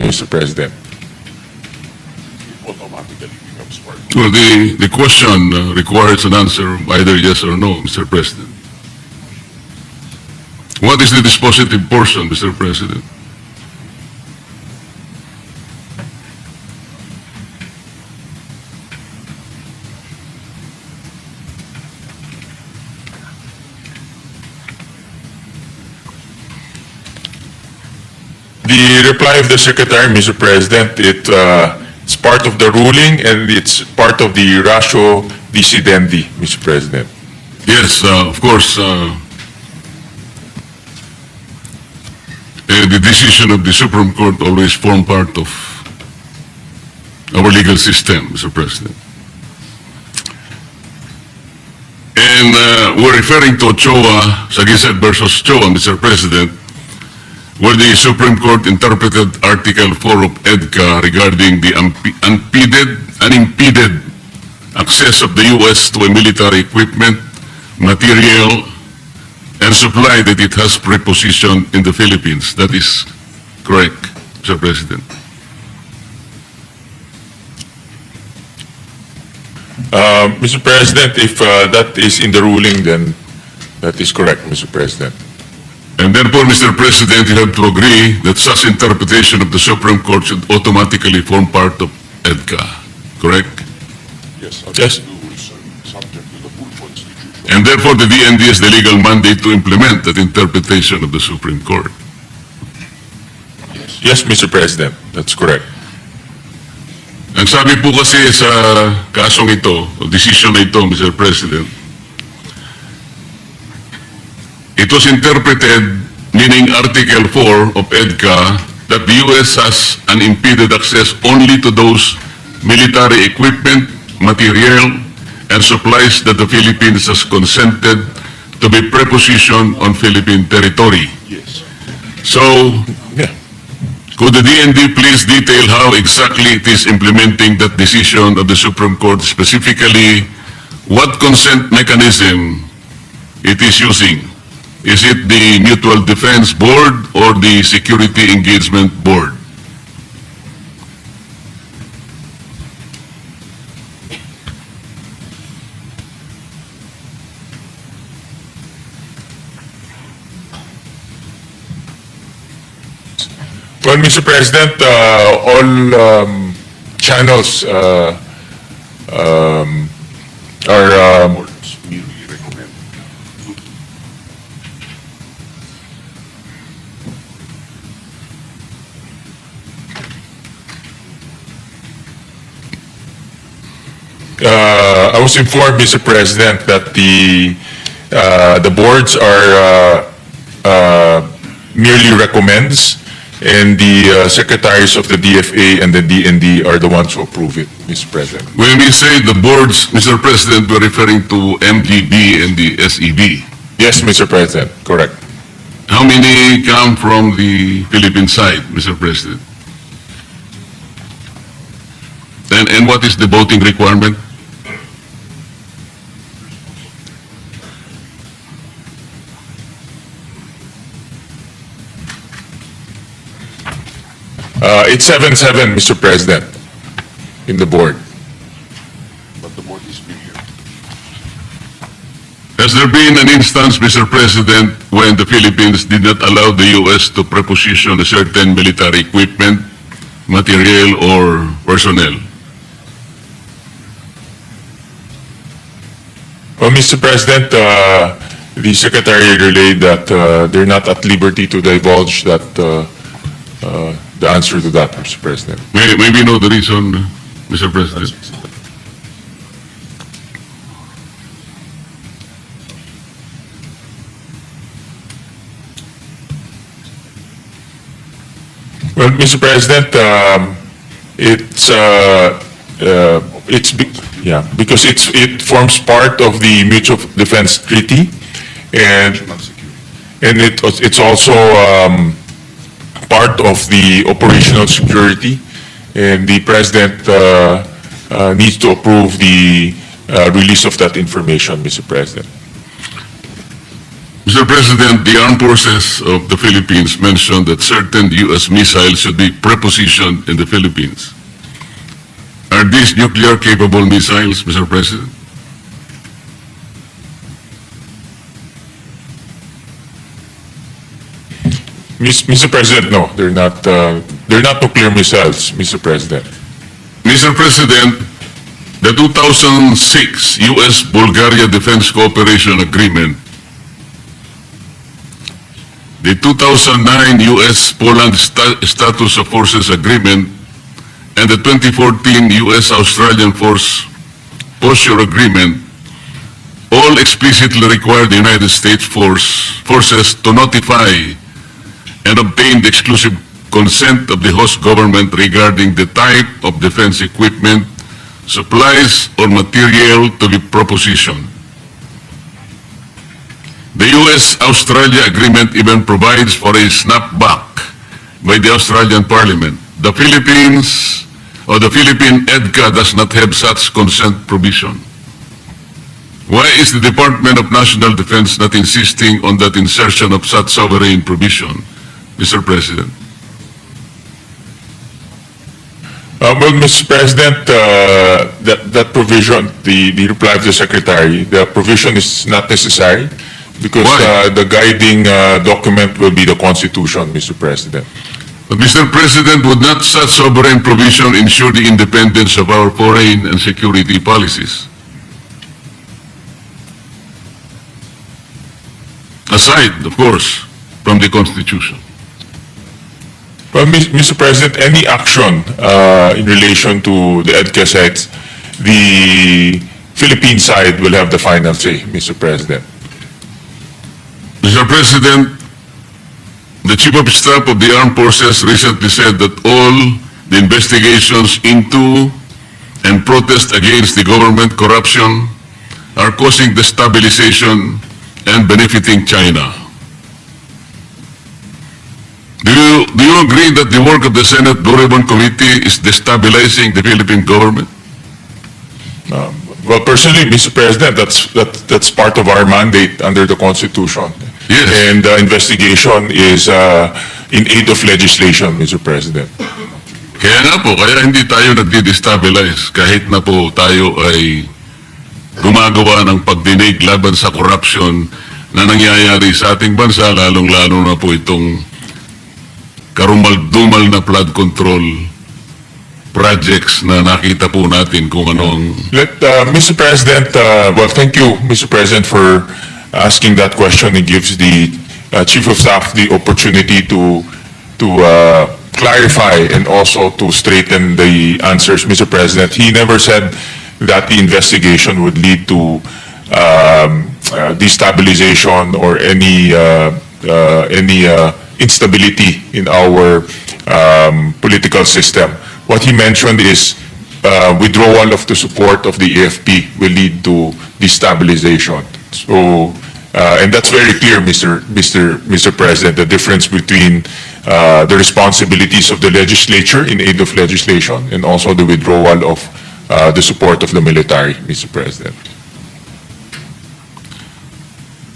Mr. President. Well, the question requires an answer of either yes or no, Mr. President. What is the dispositive portion, Mr. President? The reply of the Secretary, Mr. President, it's part of the ruling and it's part of the ratio decidendi, Mr. President. Yes, of course, the decision of the Supreme Court always form part of our legal system, Mr. President. And we're referring to Ochoa, Sagisad versus Ochoa, Mr. President, where the Supreme Court interpreted Article 4 of EDCA regarding the unimpeded access of the U.S. to a military equipment, material, and supply that it has prepositioned in the Philippines. That is correct, Mr. President. Mr. President, if that is in the ruling, then that is correct, Mr. President. And therefore, Mr. President, you have to agree that such interpretation of the Supreme Court should automatically form part of EDCA, correct? Yes. And therefore, the DND has the legal mandate to implement that interpretation of the Supreme Court. Yes, Mr. President, that's correct. Ang sabi po kasi sa kasong ito, o decision na ito, Mr. President, it was interpreted, meaning Article 4 of EDCA, that the U.S. has unimpeded access only to those military equipment, material, and supplies that the Philippines has consented to be prepositioned on Philippine territory. Yes. So, Yeah. could the DND please detail how exactly it is implementing that decision of the Supreme Court, specifically what consent mechanism it is using? Is it the Mutual Defense Board or the Security Engagement Board? Well, Mr. President, all channels are I was informed, Mr. President, that the boards are merely recommends, and the secretaries of the DFA and the DND are the ones who approve it, Mr. President. When we say the boards, Mr. President, we're referring to MGB and the SEB. Yes, Mr. President, correct. How many come from the Philippine side, Mr. President? And what is the voting requirement? It's 7-7, Mr. President, in the board. But the board is bigger. Has there been an instance, Mr. President, when the Philippines did not allow the U.S. to preposition a certain military equipment, material, or personnel? Well, Mr. President, the Secretary relayed that they're not at liberty to divulge that the answer to that, Mr. President. May we know the reason, Mr. President? Well, Mr. President, because it forms part of the Mutual Defense Treaty, and it's also part of the operational security, and the President needs to approve the release of that information, Mr. President. Mr. President, the armed forces of the Philippines mentioned that certain U.S. missiles should be prepositioned in the Philippines. Are these nuclear-capable missiles, Mr. President? Mr. President, no, they're not nuclear missiles, Mr. President. Mr. President, the 2006 U.S.-Bulgaria Defense Cooperation Agreement, the 2009 U.S.-Poland Status of Forces Agreement, and the 2014 U.S.-Australian Posture Agreement all explicitly require the United States forces to notify and obtain the exclusive consent of the host government regarding the type of defense equipment, supplies, or material to be propositioned. The U.S.-Australia agreement even provides for a snapback by the Australian Parliament. The Philippines or the Philippine EDCA does not have such consent provision. Why is the Department of National Defense not insisting on that insertion of such sovereign provision, Mr. President? Well, Mr. President, that provision, the reply of the Secretary, the provision is not necessary because Why? the guiding document will be the Constitution, Mr. President. But Mr. President, would not such sovereign provision ensure the independence of our foreign and security policies? Aside, of course, from the Constitution. Well, Mr. President, any action in relation to the EDCA sites, the Philippine side will have the final say, Mr. President. Mr. President, the Chief of Staff of the Armed Forces recently said that all the investigations into and protest against the government corruption are causing destabilization and benefiting China. Do you agree that the work of the Senate Durban Committee is destabilizing the Philippine government? Well, personally, Mr. President, that's part of our mandate under the Constitution. Yes. And the investigation is in aid of legislation, Mr. President. Kaya nga po, kaya hindi tayo nagdi-destabilize kahit na po tayo ay gumagawa ng pagdinig laban sa corruption na nangyayari sa ating bansa, lalong-lalo na po itong karumal-dumal na flood control projects na nakita po natin kung anong... Mr. President, well, thank you, Mr. President, for asking that question. It gives the Chief of Staff the opportunity to clarify and also to straighten the answers, Mr. President. He never said that the investigation would lead to destabilization or any instability in our political system. What he mentioned is withdrawal of the support of the AFP will lead to destabilization. So, and that's very clear, Mr. President, the difference between the responsibilities of the legislature in aid of legislation and also the withdrawal of the support of the military, Mr. President.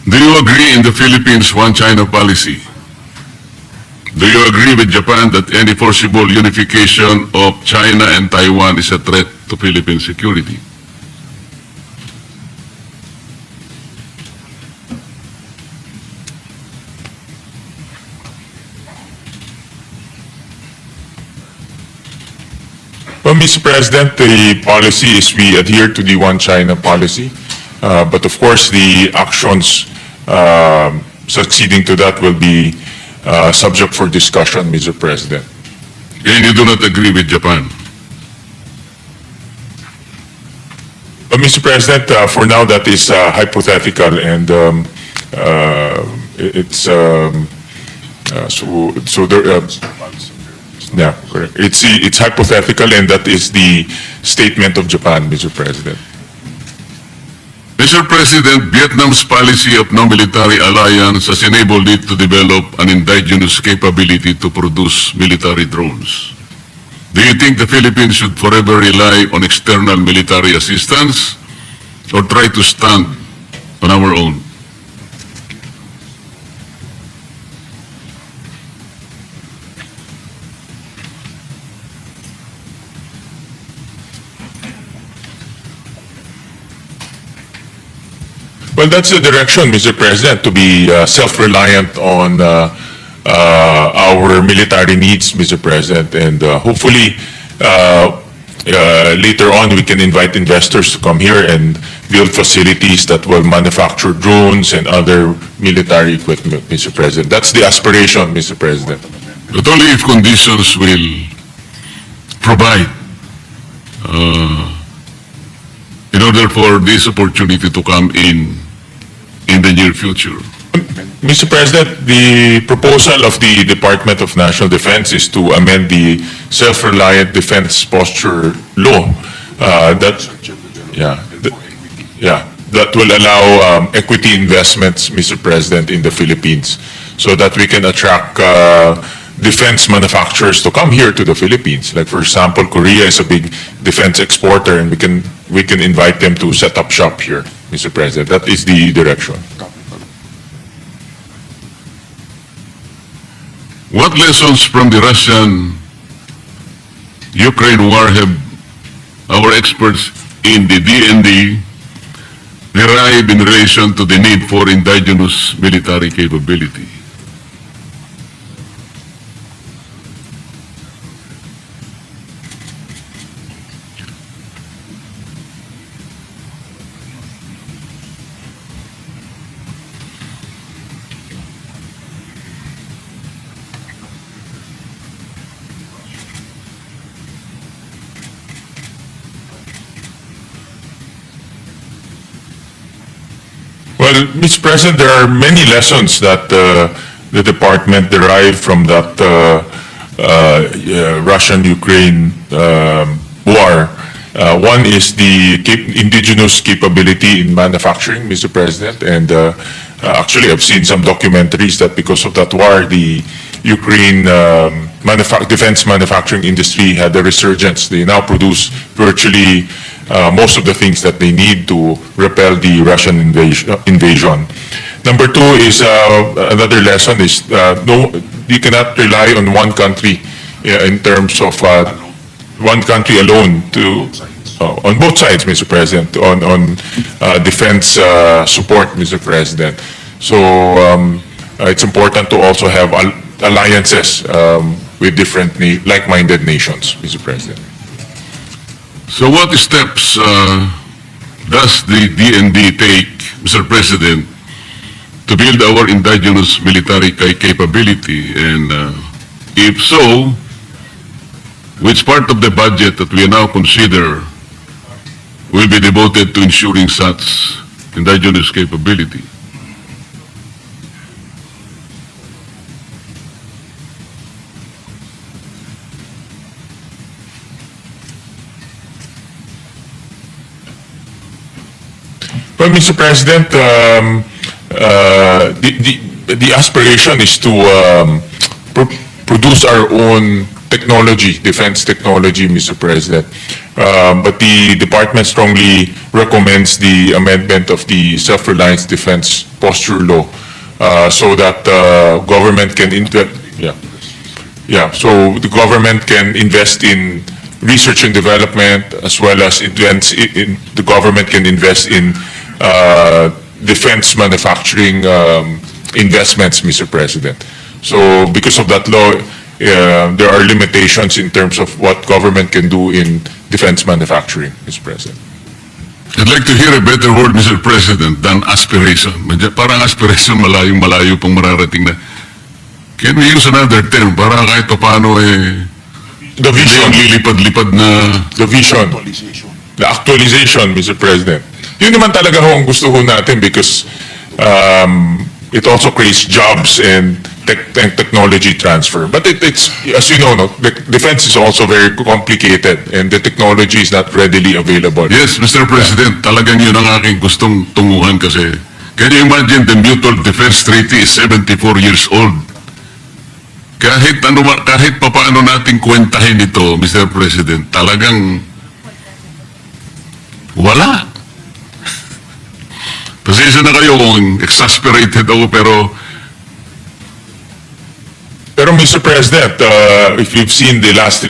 Do you agree in the Philippines One China policy? Do you agree with Japan that any forcible unification of China and Taiwan is a threat to Philippine security? Well, Mr. President, the policy is we adhere to the One China policy. But of course, the actions succeeding to that will be subject for discussion, Mr. President. And you do not agree with Japan? But Mr. President, for now that is hypothetical and it's so there. Yeah, correct. It's hypothetical and that is the statement of Japan, Mr. President. Mr. President, Vietnam's policy of no military alliance has enabled it to develop an indigenous capability to produce military drones. Do you think the Philippines should forever rely on external military assistance or try to stand on our own? Well, that's the direction, Mr. President, to be self-reliant on our military needs, Mr. President, and hopefully later on we can invite investors to come here and build facilities that will manufacture drones and other military equipment, Mr. President. That's the aspiration, Mr. President. But only if conditions will provide in order for this opportunity to come in the near future. Mr. President, the proposal of the Department of National Defense is to amend the Self-Reliant Defense Posture Law. That will allow equity investments, Mr. President, in the Philippines, so that we can attract defense manufacturers to come here to the Philippines. Like, for example, Korea is a big defense exporter, and we can invite them to set up shop here, Mr. President. That is the direction. What lessons from the Russian-Ukraine war have our experts in the DND derived in relation to the need for indigenous military capability? Well, Mr. President, there are many lessons that the department derived from that Russian-Ukraine war. One is the indigenous capability in manufacturing, Mr. President, and actually I've seen some documentaries that because of that war, the Ukraine defense manufacturing industry had a resurgence. They now produce virtually most of the things that they need to repel the Russian invasion. Number two is another lesson is no, you cannot rely on one country in terms of one country alone to on both sides, Mr. President, on defense support, Mr. President. So it's important to also have alliances with different like-minded nations, Mr. President. So what steps does the DND take, Mr. President, to build our indigenous military capability? And if so, which part of the budget that we now consider will be devoted to ensuring such indigenous capability? Well, Mr. President, the aspiration is to produce our own technology, defense technology, Mr. President. But the department strongly recommends the amendment of the Self-Reliance Defense Posture Law so that government can so the government can invest in research and development, as well as the government can invest in defense manufacturing investments, Mr. President. So because of that law, there are limitations in terms of what government can do in defense manufacturing, Mr. President. I'd like to hear a better word, Mr. President, than aspiration. Parang aspiration, malayo pang mararating na. Can we use another term? Para kahit paano The vision. Lilipad-lipad na... The vision. The actualization, Mr. President. Yun naman talaga ho ang gusto ho natin because it also creates jobs and technology transfer. But it's, as you know, the defense is also very complicated and the technology is not readily available. Yes, Mr. President, talagang yun ang aking gustong tunguhan kasi. Can you imagine the Mutual Defense Treaty is 74 years old? Kahit papaano nating kwentahin ito, Mr. President, talagang wala. Pasensya na kayo kung exasperated ako, pero Mr. President, if you've seen the last